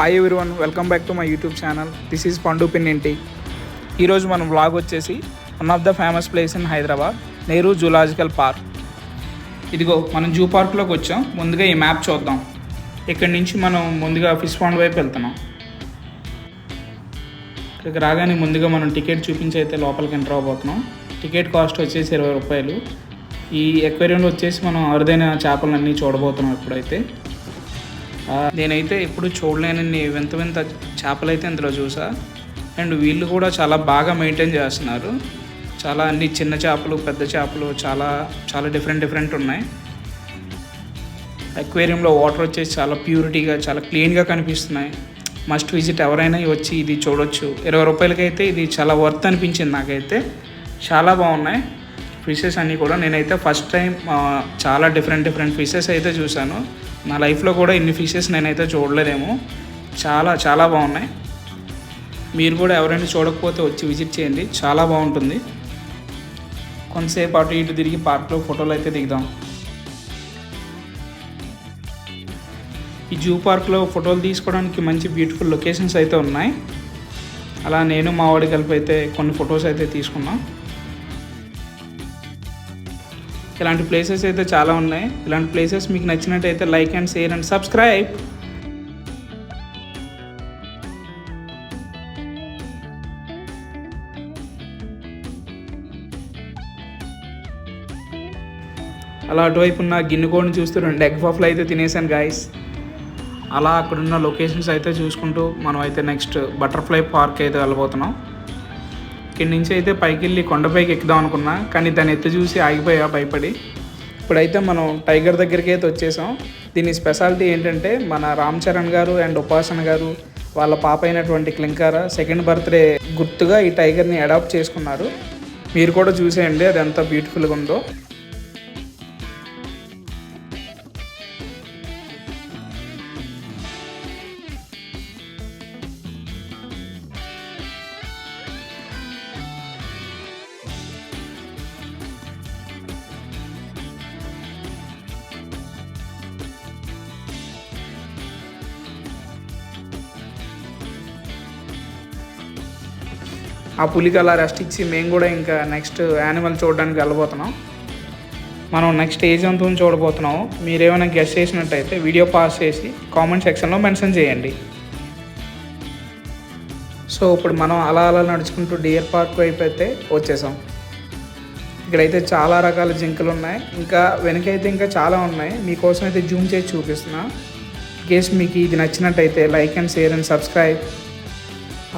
Hi everyone, welcome back to my YouTube channel. This is పండు పిన్నింటి. ఈరోజు మనం vlog వచ్చేసి one of the famous place in Hyderabad, Nehru zoological park. ఇదిగో మనం zoo పార్క్లోకి వచ్చాం. ముందుగా ఈ మ్యాప్ చూద్దాం. ఇక్కడి నుంచి మనం ముందుగా ఫిష్ పాండ్ వైపు వెళ్తున్నాం. ఇక్కడికి రాగానే ముందుగా మనం టికెట్ చూపించి అయితే లోపలికి ఎంటర్ అవబోతున్నాం. టికెట్ కాస్ట్ వచ్చేసి 20 రూపాయలు. ఈ ఎక్వేరియంలో వచ్చేసి మనం అరుదైన చేపలన్నీ చూడబోతున్నాం. ఇప్పుడైతే నేనైతే ఎప్పుడు చూడలేనన్ని వింత వింత చేపలు అయితే ఇందులో చూసా. అండ్ వీళ్ళు కూడా చాలా బాగా మెయింటైన్ చేస్తున్నారు. చాలా అన్ని చిన్న చేపలు, పెద్ద చేపలు చాలా చాలా డిఫరెంట్ ఉన్నాయి. అక్వేరియంలో వాటర్ వచ్చేసి చాలా ప్యూరిటీగా, చాలా క్లీన్గా కనిపిస్తున్నాయి. మస్ట్ విజిట్, ఎవరైనా వచ్చి ఇది చూడొచ్చు. 20 రూపాయలకైతే ఇది చాలా వర్త్ అనిపించింది నాకైతే. చాలా బాగున్నాయి ఫిషెస్ అన్నీ కూడా. నేనైతే ఫస్ట్ టైం చాలా డిఫరెంట్ ఫిషెస్ అయితే చూశాను. నా లైఫ్లో కూడా ఇన్ని ఫిషెస్ నేనైతే చూడలేదేమో. చాలా చాలా బాగున్నాయి. మీరు కూడా ఎవరైనా చూడకపోతే వచ్చి విజిట్ చేయండి, చాలా బాగుంటుంది. కొంతసేపు అటు ఇటు తిరిగి పార్క్లో ఫోటోలు అయితే దిగుదాం. ఈ జూ పార్క్లో ఫోటోలు తీసుకోవడానికి మంచి బ్యూటిఫుల్ లొకేషన్స్ అయితే ఉన్నాయి. అలా నేను మా వాడి కలిపి అయితే కొన్ని ఫొటోస్ అయితే తీసుకున్నాం. ఇలాంటి ప్లేసెస్ అయితే చాలా ఉన్నాయి. ఇలాంటి ప్లేసెస్ మీకు నచ్చినట్టయితే like and share and subscribe. అలా అటువైపు ఉన్న గిన్నెకోడిని చూస్తూ 2 ఎగ్ పఫ్లు అయితే తినేసాను గాయస్. అలా అక్కడున్న లొకేషన్స్ అయితే చూసుకుంటూ మనం అయితే నెక్స్ట్ బటర్ఫ్లై పార్క్ అయితే వెళ్ళబోతున్నాం. ఇక్కడి నుంచి అయితే పైకి వెళ్ళి కొండపైకి ఎక్కుదాం అనుకున్నా, కానీ దాన్ని ఎత్తి చూసి ఆగిపోయా భయపడి. ఇప్పుడైతే మనం టైగర్ దగ్గరికి అయితే వచ్చేసాం. దీని స్పెషాలిటీ ఏంటంటే మన రామ్ చరణ్ గారు అండ్ ఉపాసన గారు వాళ్ళ పాప అయినటువంటి క్లింకార సెకండ్ బర్త్డే గుర్తుగా ఈ టైగర్ని అడాప్ట్ చేసుకున్నారు. మీరు కూడా చూసేయండి అది ఎంత బ్యూటిఫుల్గా ఉందో. ఆ పులికి అలా రెస్ట్ ఇచ్చి మేము కూడా ఇంకా నెక్స్ట్ యానిమల్ చూడడానికి వెళ్ళబోతున్నాం. మనం నెక్స్ట్ ఏ జంతువుని చూడబోతున్నాము మీరేమైనా గెస్ట్ చేసినట్టయితే వీడియో పాస్ చేసి కామెంట్ సెక్షన్లో మెన్షన్ చేయండి. సో ఇప్పుడు మనం అలా నడుచుకుంటూ డియర్ పార్క్ వైపు అయితే వచ్చేసాం. ఇక్కడైతే చాలా రకాల జింకలు ఉన్నాయి. ఇంకా వెనకైతే ఇంకా చాలా ఉన్నాయి. మీకోసం అయితే జూమ్ చేసి చూపిస్తున్నా. కేస్ మీకు ఇది నచ్చినట్టయితే like and share and subscribe.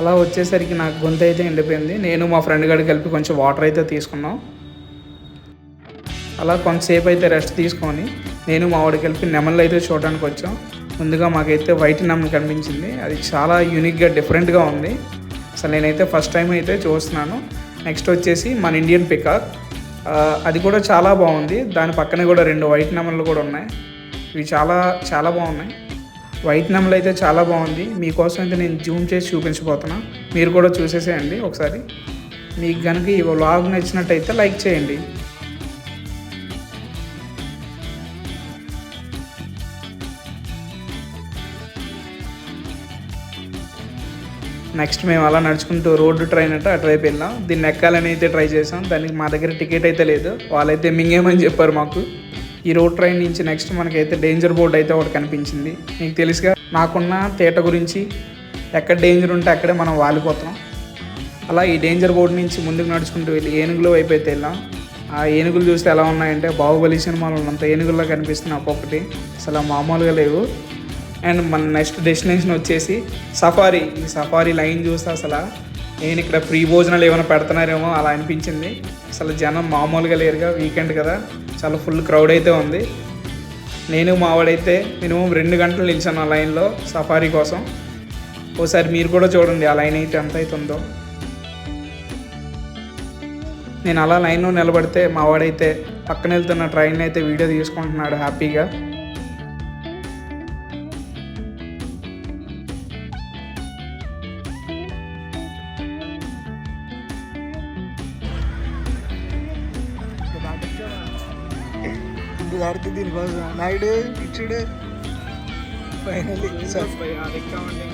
అలా వచ్చేసరికి నాకు గొంతు అయితే ఎండిపోయింది. నేను మా ఫ్రెండ్ గారికి కలిపి కొంచెం వాటర్ అయితే తీసుకున్నాం. అలా కొంతసేపు అయితే రెస్ట్ తీసుకొని నేను మా వాడికి కలిపి నెమళ్ళు అయితే చూడడానికి వచ్చాం. ముందుగా మాకైతే వైట్ నెమలి కనిపించింది. అది చాలా యూనిక్గా డిఫరెంట్గా ఉంది. అసలు నేనైతే ఫస్ట్ టైం అయితే చూస్తున్నాను. నెక్స్ట్ వచ్చేసి మన ఇండియన్ పికాక్, అది కూడా చాలా బాగుంది. దాని పక్కన కూడా 2 వైట్ నెమళ్ళు కూడా ఉన్నాయి. ఇవి చాలా చాలా బాగున్నాయి. వైట్ నెమలి అయితే చాలా బాగుంది. మీకోసం అయితే నేను జూమ్ చేసి చూపించబోతున్నా. మీరు కూడా చూసేసేయండి ఒకసారి. మీకు కనుక ఈ వ్లాగ్ నచ్చినట్టయితే లైక్ చేయండి. నెక్స్ట్ మేము అలా నడుచుకుంటూ రోడ్డు ట్రైన్ అంటే అటువైపు వెళ్ళాం. దీన్ని ఎక్కాలని అయితే ట్రై చేసాం. దానికి మా దగ్గర టికెట్ అయితే లేదు. వాళ్ళైతే మింగేమని చెప్పారు మాకు. ఈ రోడ్ ట్రైన్ నుంచి నెక్స్ట్ మనకైతే డేంజర్ బోర్డ్ అయితే ఒకటి కనిపించింది. మీకు తెలుసుగా నాకున్న తేట గురించి, ఎక్కడ డేంజర్ ఉంటే అక్కడే మనం వాలిపోతాం. అలా ఈ డేంజర్ బోర్డు నుంచి ముందుకు నడుచుకుంటూ వెళ్ళి ఏనుగుల వైపు అయితే వెళ్ళాం. ఆ ఏనుగులు చూస్తే ఎలా ఉన్నాయంటే బాహుబలి సినిమాలో ఉన్నంత ఏనుగుల్లో కనిపిస్తున్నాయి ఒక్కొక్కటి. అసలు మామూలుగా లేవు. అండ్ మన నెక్స్ట్ డెస్టినేషన్ వచ్చేసి సఫారీ. ఈ సఫారీ లైన్ చూస్తే అసలు నేను ఇక్కడ ఫ్రీ భోజనాలు ఏమైనా పెడుతున్నారేమో అలా అనిపించింది. అసలు జనం మామూలుగా లేరుగా, వీకెండ్ కదా, చాలా ఫుల్ క్రౌడ్ అయితే ఉంది. నేను మావాడైతే మినిమం 2 గంటలు నిలిచాను ఆ లైన్లో సఫారీ కోసం. ఓసారి మీరు కూడా చూడండి ఆ లైన్ అయితే ఎంత అవుతుందో. నేను అలా లైన్లో నిలబడితే మావాడైతే పక్కన వెళ్తున్న ట్రైన్ అయితే వీడియో తీసుకుంటున్నాడు హ్యాపీగా. దీనికోసం నాయుడు ఇచ్చుడు ఫైనల్లీ అది ఎక్కామంటే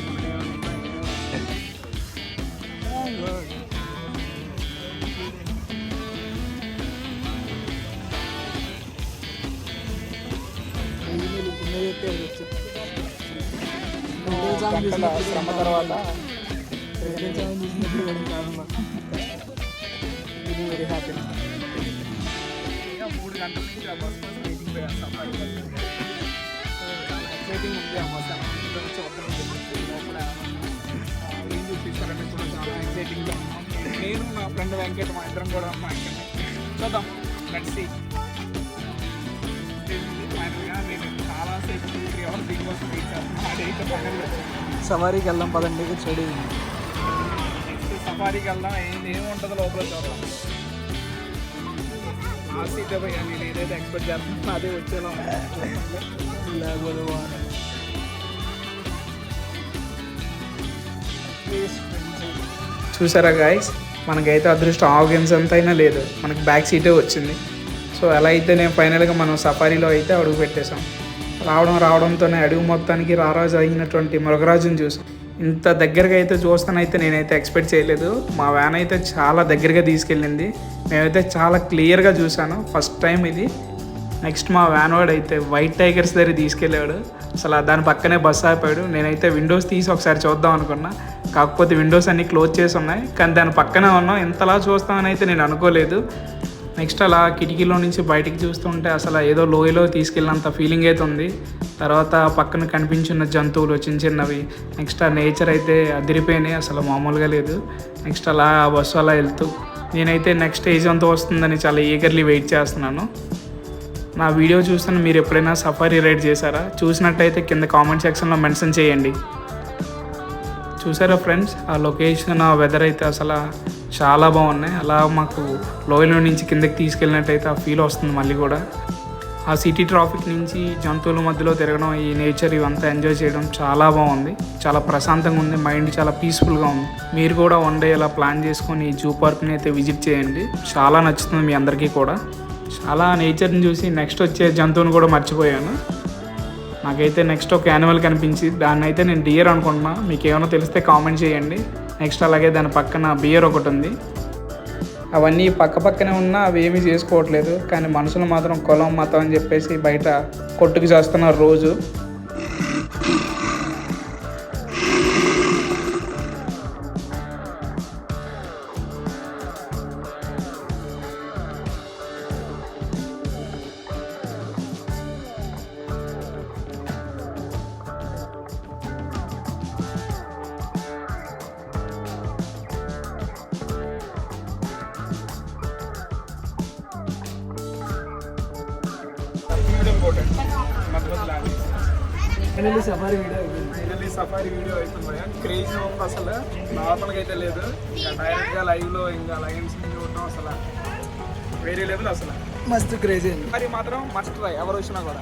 శ్రమ తర్వాత వెరీ హ్యాపీ. 3 గంటల నుంచి ఆ బస్ కోసం వెయిటింగ్ చేస్తాం. ఎక్సైటింగ్ ఉంది ఆ బస్ వచ్చి లోపల ఏం చూపిస్తారని కూడా చాలా ఎక్సైటింగ్గా ఉన్నాం. నేను నా ఫ్రెండ్ వెంకట్ మా ఇద్దరం కూడా చూద్దాం. Let's see. ఫైనల్గా నేను చాలాసేపు 3 అవర్స్ దీనికోసం వెయిట్ చేస్తున్నాను. అదైతే ఫైనల్ సవారీకి వెళ్దాం పదండి. చెడి నెక్స్ట్ సఫారీకి వెళ్దాం. ఏముంటుందో లోపల చూద్దాం. ఆ సీటే పోయా నేను ఏదైతే ఎక్స్పెక్ట్ చేస్తున్నానో అదే వచ్చేలా చూసారా గాయస్, మనకైతే అదృష్టం ఆర్గన్స్ అంతైనా లేదు, మనకి బ్యాక్ సీటే వచ్చింది. సో అలా అయితే నేను ఫైనల్గా మనం సఫారీలో అయితే అడుగు పెట్టేశాం. రావడంతోనే అడుగు మొత్తానికి రారాజు అయినటువంటి మృగరాజుని చూసాం. ఇంత దగ్గరగా అయితే చూస్తానైతే నేనైతే ఎక్స్పెక్ట్ చేయలేదు. మా వ్యాన్ అయితే చాలా దగ్గరగా తీసుకెళ్ళింది. మేమైతే చాలా క్లియర్గా చూసాను ఫస్ట్ టైం ఇది. నెక్స్ట్ మా వ్యాన్ వాడు అయితే వైట్ టైగర్స్ దగ్గర తీసుకెళ్ళాడు. అసలు దాని పక్కనే బస్సు ఆపాడు. నేనైతే విండోస్ తీసి ఒకసారి చూద్దాం అనుకున్నా, కాకపోతే విండోస్ అన్నీ క్లోజ్ చేసి ఉన్నాయి. కానీ దాని పక్కనే ఉన్నాం. ఎంతలా చూస్తామని అయితే నేను అనుకోలేదు. నెక్స్ట్ అలా కిటికీలో నుంచి బయటికి చూస్తుంటే అసలు ఏదో లోయలో తీసుకెళ్ళినంత ఫీలింగ్ అయితే ఉంది. తర్వాత పక్కన కనిపించిన జంతువులు చిన్నవి, నెక్స్ట్ ఆ నేచర్ అయితే అదిరిపోయినాయి, అసలు మామూలుగా లేదు. నెక్స్ట్ అలా ఆ బస్సు అలా వెళ్తూ నేనైతే నెక్స్ట్ ఏజ్ అంతా వస్తుందని చాలా ఈగర్లీ వెయిట్ చేస్తున్నాను. నా వీడియో చూస్తున్న మీరు ఎప్పుడైనా సఫారీ రైడ్ చేశారా? చూసినట్టయితే కింద కామెంట్ సెక్షన్లో మెన్షన్ చేయండి. చూసారా ఫ్రెండ్స్, ఆ లొకేషన్, ఆ వెదర్ అయితే అసలు చాలా బాగున్నాయి. అలా మాకు లోయలో నుంచి కిందకి తీసుకెళ్ళినట్టయితే ఆ ఫీల్ వస్తుంది. మళ్ళీ కూడా ఆ సిటీ ట్రాఫిక్ నుంచి జంతువుల మధ్యలో తిరగడం, ఈ నేచర్ ఇవంతా ఎంజాయ్ చేయడం చాలా బాగుంది. చాలా ప్రశాంతంగా ఉంది. మైండ్ చాలా పీస్ఫుల్గా ఉంది. మీరు కూడా వన్ డే ఇలా ప్లాన్ చేసుకొని ఈ జూ పార్క్ని అయితే విజిట్ చేయండి. చాలా నచ్చుతుంది మీ అందరికీ కూడా. చాలా నేచర్ని చూసి నెక్స్ట్ వచ్చే జంతువుని కూడా మర్చిపోయాను. నాకైతే నెక్స్ట్ ఒక యానిమల్ కనిపించి దాన్ని అయితే నేను డియర్ అనుకుంటున్నా. మీకు ఏమైనా తెలిస్తే కామెంట్ చేయండి. నెక్స్ట్ అలాగే దాని పక్కన బియర్ ఒకటి ఉంది. అవన్నీ పక్కనే ఉన్నా అవి ఏమీ చేసుకోవట్లేదు, కానీ మనుషులు మాత్రం కులం మతం అని చెప్పేసి బయట కొట్టుకు చేస్తున్నారు రోజు. ఫైనల్లీ సఫారీ వీడియో అవుతుంది. క్రేజ్ ఉంది అసలు, నార్మల్గా అయితే లేదు. ఇంకా డైరెక్ట్గా లైవ్లో ఇంకా లయన్స్ చూడటం అసలు వేరే లెవెల్. అసలు మస్తు క్రేజీ. మరి మాత్రం మస్ట్ ట్రై, ఎవరు వచ్చినా కూడా.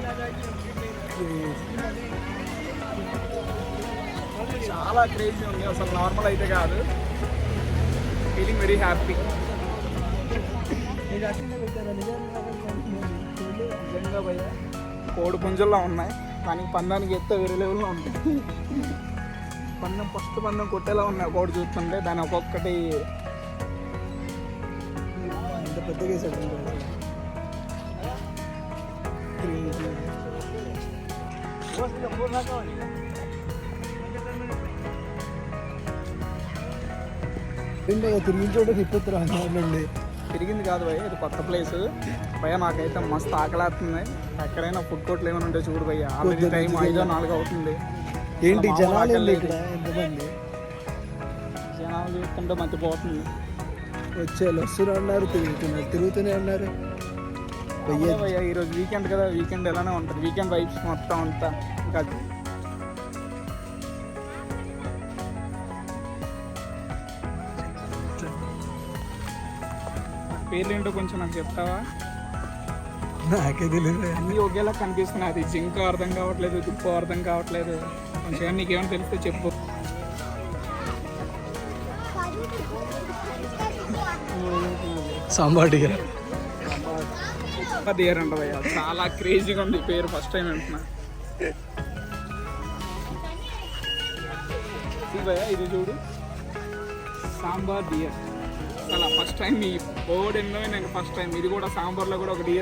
చాలా క్రేజీ ఉంది అసలు, నార్మల్ అయితే కాదు. Feeling very happy. నిజంగా భయ కోడి పుంజుల్లో ఉన్నాయి, కానీ పందానికి ఎత్తే వేరే లెవెల్లో ఉంటాయి. ఫస్ట్ పందెం కొట్టేలా ఉన్నాయి కోడి చూస్తుంటే. దాని ఒక్కొక్కటి ఎంత పెద్దగా వేసాడు. తిరిగి చోట తిప్పుతారండి. తిరిగింది కాదు భయ్య, ఇది కొత్త ప్లేస్ భయ్య. నాకైతే మస్తు ఆకలేస్తుంది. ఎక్కడైనా ఫుడ్ కోర్ట్లు ఏమైనా ఉంటే చూడు భయ్య. ఆల్రెడీ టైం 5-4 అవుతుంది. ఏంటి జనాలు ఎంతమంది జనాలు చూస్తుంటే మర్చిపోతుంది. వచ్చేవాళ్ళు వస్తూనే ఉన్నారు, తిరుగుతూనే ఉన్నారు భయ్య. ఈరోజు వీకెండ్ కదా, వీకెండ్ ఎలానే ఉంటుంది. వీకెండ్ వైబ్స్ మొత్తం అంతా. ఇంకా పేర్లు ఏంటో కొంచెం నాకు చెప్తావా? నాకే తెలియదు. అన్నీ ఒకేలా కనిపిస్తున్నాయి. అది జింక అర్థం కావట్లేదు, దుప్పు అర్థం కావట్లేదు. కొంచెం నీకేమైనా తెలిస్తే చెప్పు. సాంబార్ డియర్ అంట భయ్య. చాలా క్రేజీగా ఉంది పేరు, ఫస్ట్ టైం వింటున్నా. భయ ఇది చూడు, సాంబార్ డియర్. అసలు ఫస్ట్ టైం ఈ బోర్డు ఎన్నో నేను ఫస్ట్ టైం ఇది కూడా సాంబార్లో కూడా ఒక డియర్